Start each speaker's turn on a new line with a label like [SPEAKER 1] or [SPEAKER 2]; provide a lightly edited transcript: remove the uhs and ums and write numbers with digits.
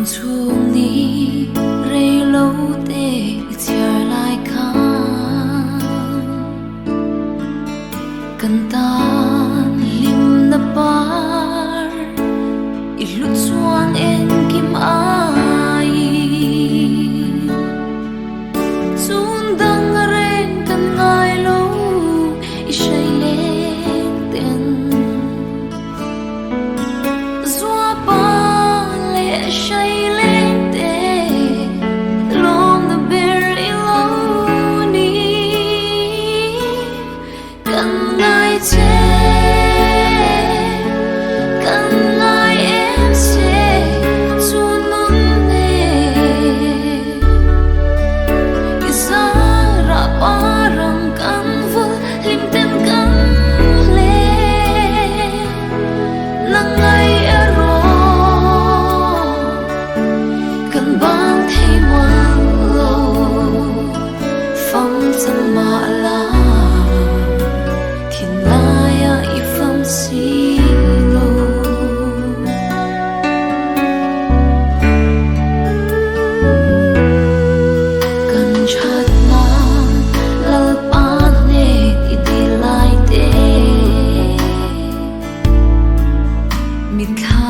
[SPEAKER 1] chuông ni rê lâu tê chia lại khang cần tan lim na par ilut chuang en kim ai chun dang ren kan ngai lo i shai le ten zua pa le shai le te long the berry lo ni kan ngai che kan ngai em se chun nun ne isara parang kan vul lim ten kan le nang ngai aro kan bang thei mang lo phong chang ma la thiên maya i phong si lo kan chat na lal pa ne i di lai te mit kha